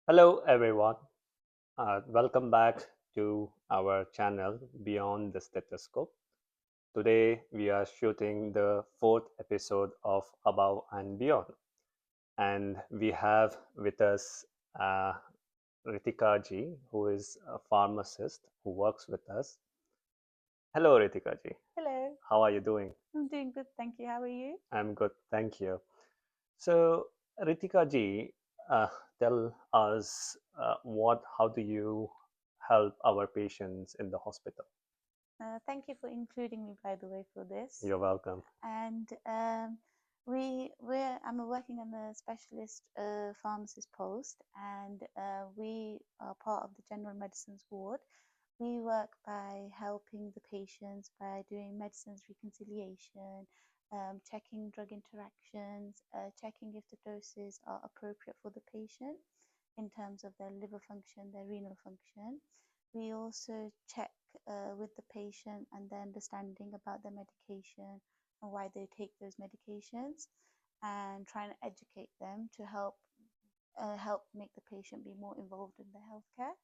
Hello, everyone. Welcome back to our channel Beyond the Stethoscope. Today, we are shooting the fourth episode of Above and Beyond, and we have with us uh, Ritika ji, who is a pharmacist who works with us. Hello, Ritika ji. Hello, How are you doing? I'm doing good, thank you. How are you? I'm good, thank you. So, Ritika ji, uh, tell us how do you help our patients in the hospital? Thank you for including me, by the way, for this. You're welcome. And I'm working on a specialist pharmacist post, and we are part of the general medicines ward. We work by helping the patients by doing medicines reconciliation, checking drug interactions, checking if the doses are appropriate for the patient in terms of their liver function, their renal function. We also check with the patient and their understanding about their medication and why they take those medications, and trying to educate them to help make the patient be more involved in their healthcare.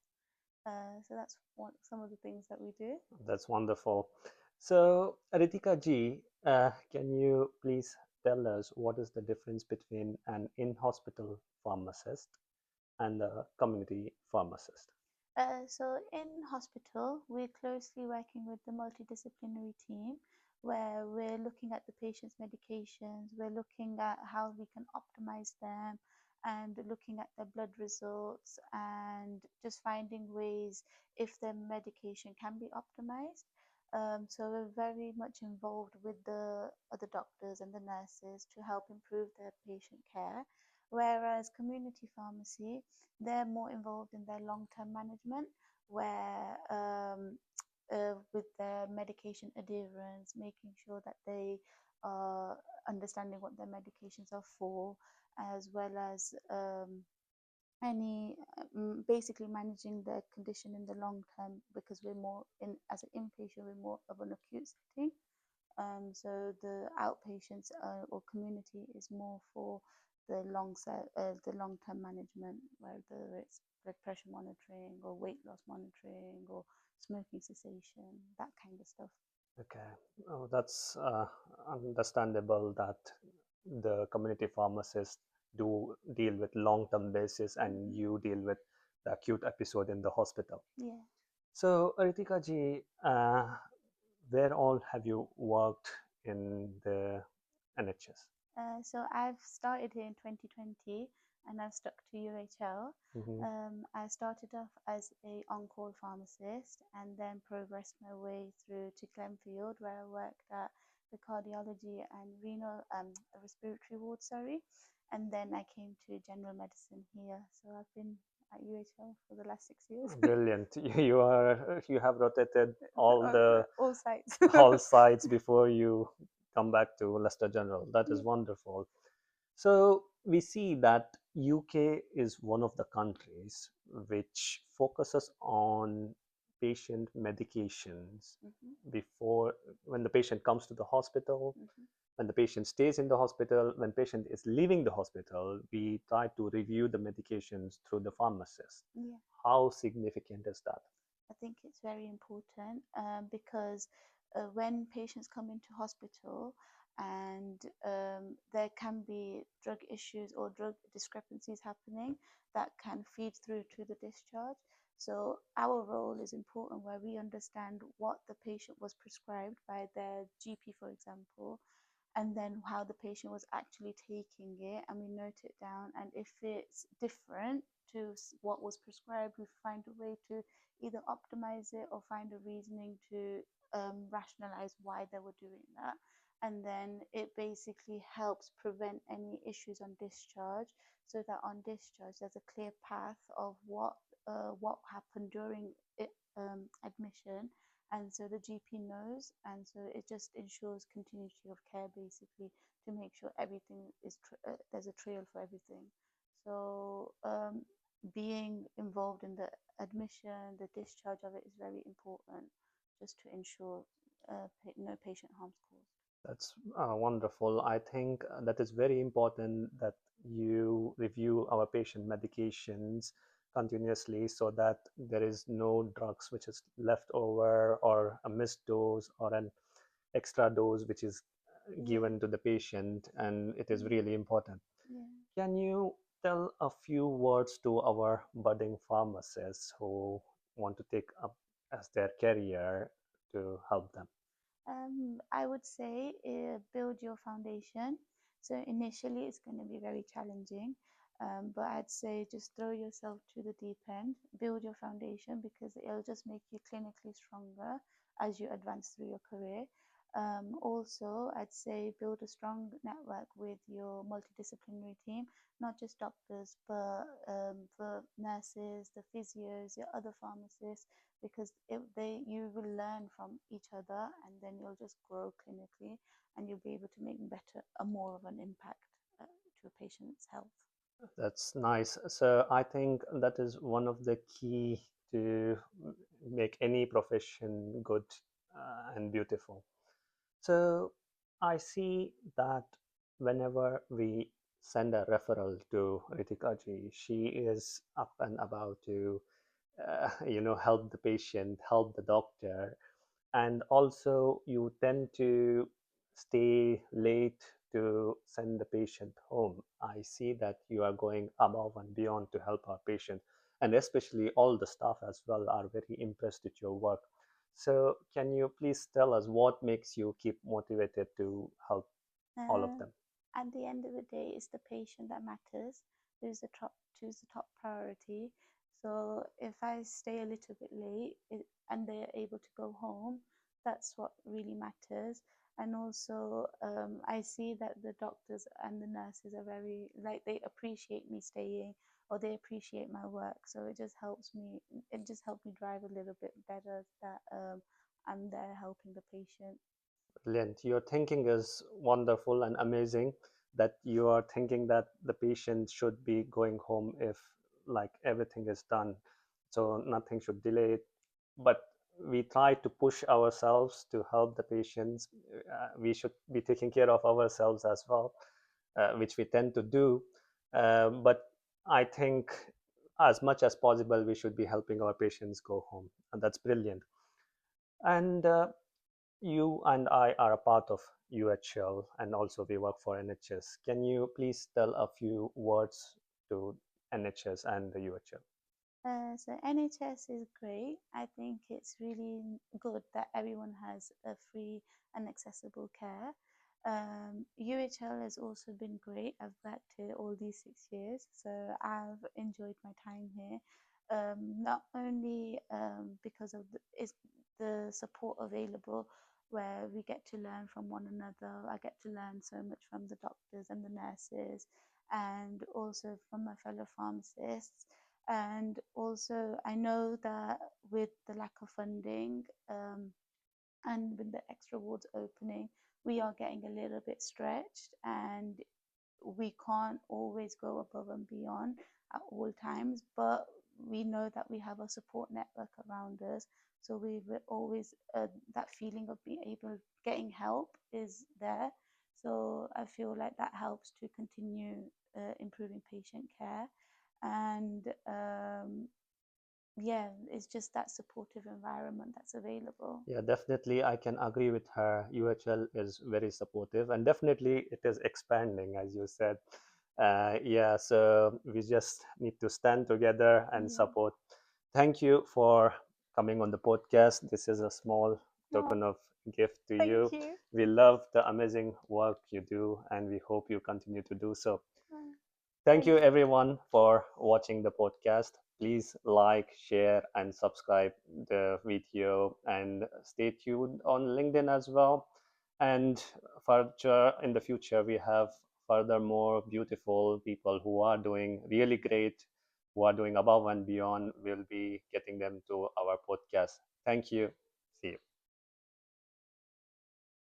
So that's some of the things that we do. That's wonderful. So, Ritika ji, can you please tell us what is the difference between an in hospital pharmacist and a community pharmacist? So in hospital, we're closely working with the multidisciplinary team where we're looking at the patient's medications, we're looking at how we can optimize them, and looking at their blood results and just finding ways if their medication can be optimized. So we're very much involved with the other doctors and the nurses to help improve their patient care. Whereas community pharmacy, they're more involved in their long-term management, where with their medication adherence, making sure that they are understanding what their medications are for, as well as any basically managing their condition in the long term, because we're more in as an inpatient, we're more of an acute setting. So the outpatients or community is more for the long term management, whether it's blood pressure monitoring or weight loss monitoring or smoking cessation, that kind of stuff. Okay, oh, that's understandable that the community pharmacists do deal with long-term basis and Mm-hmm. you deal with the acute episode in the hospital. Yeah. So, Ritika ji, where all have you worked in the NHS? So I've started here in 2020 and I've stuck to UHL. Hmm. I started off as a on-call pharmacist and then progressed my way through to Glenfield, where I worked at the cardiology and renal respiratory ward, sorry. And then I came to general medicine here. So I've been at UHL for the last 6 years. Brilliant. You have rotated all the All sites. all sides before you come back to Leicester General. That is wonderful. So we see that UK is one of the countries which focuses on patient medications Mhm, before when the patient comes to the hospital, mhm. when the patient stays in the hospital, when patient is leaving the hospital, we try to review the medications through the pharmacist. Yeah. How significant is that? I think it's very important because when patients come into hospital and there can be drug issues or drug discrepancies happening that can feed through to the discharge. So our role is important where we understand what the patient was prescribed by their GP, for example, and then how the patient was actually taking it, and we note it down. And if it's different to what was prescribed, we find a way to either optimize it or find a reasoning to rationalize why they were doing that. And then it basically helps prevent any issues on discharge, so that on discharge there's a clear path of what happened during it, admission, and so the GP knows, and so it just ensures continuity of care basically, to make sure everything is there's a trail for everything. So being involved in the admission, the discharge of it is very important, just to ensure no patient harm's caused. That's wonderful. I think that is very important that you review our patient medications continuously so that there is no drugs which is left over or a missed dose or an extra dose which is Yeah. given to the patient, and it is Mm. really important. Yeah. Can you tell a few words to our budding pharmacists who want to take up as their career to help them? I would say build your foundation. So initially, it's going to be very challenging, but I'd say just throw yourself to the deep end, build your foundation because it'll just make you clinically stronger as you advance through your career. Also, I'd say build a strong network with your multidisciplinary team, not just doctors, but the nurses, the physios, your other pharmacists, because if they you will learn from each other and then you'll just grow clinically and you'll be able to make better a more of an impact to a patient's health. That's nice. So I think that is one of the key to make any profession good and beautiful. So I see that whenever we send a referral to Ritika ji, she is up and about to, help the patient, help the doctor, and also you tend to stay late to send the patient home. I see that you are going above and beyond to help our patient, and especially all the staff as well are very impressed with your work. So can you please tell us what makes you keep motivated to help all of Uh, them? at the end of the day, it's the patient that matters. Who's the top priority. So if I stay a little bit late and they're able to go home, that's what really matters. And also, I see that the doctors and the nurses are very like they appreciate me staying or they appreciate my work. So it just helps me. It just helps me drive a little bit better that I'm there helping the patient. Brilliant. Your thinking is wonderful and amazing, that you are thinking that the patient should be going home if like everything is done. So nothing should delay it. But we try to push ourselves to help the patients. We should be taking care of ourselves as well, which we tend to do. But I think as much as possible, we should be helping our patients go home. And that's brilliant. And you and I are a part of UHL and also we work for NHS. Can you please tell a few words to NHS and the UHL? So NHS is great. I think it's really good that everyone has a free and accessible care. UHL has also been great. I've worked here all these 6 years, so I've enjoyed my time here. Not only because of is the support available, where we get to learn from one another. I get to learn so much from the doctors and the nurses, and also from my fellow pharmacists. And also, I know that with the lack of funding and with the extra wards opening, we are getting a little bit stretched and we can't always go above and beyond at all times. But we know that we have a support network around us. So we will always, that feeling of being able, getting help is there. So I feel like that helps to continue improving patient care. And yeah, it's just that supportive environment that's available. Yeah, definitely. I can agree with her. UHL is very supportive and definitely it is expanding, as you said. Yeah, so we just need to stand together and Yeah. support. Thank you for coming on the podcast. This is a small Oh, token of gift to thank you. you. We love the amazing work you do and we hope you continue to do so. Uh, Thank thank you, you. everyone, for watching the podcast. Please like, share, and subscribe the video, and stay tuned on LinkedIn as well. And further in the future, we have furthermore beautiful people who are doing really great, who are doing above and beyond. We'll be getting them to our podcast. Thank you. See you.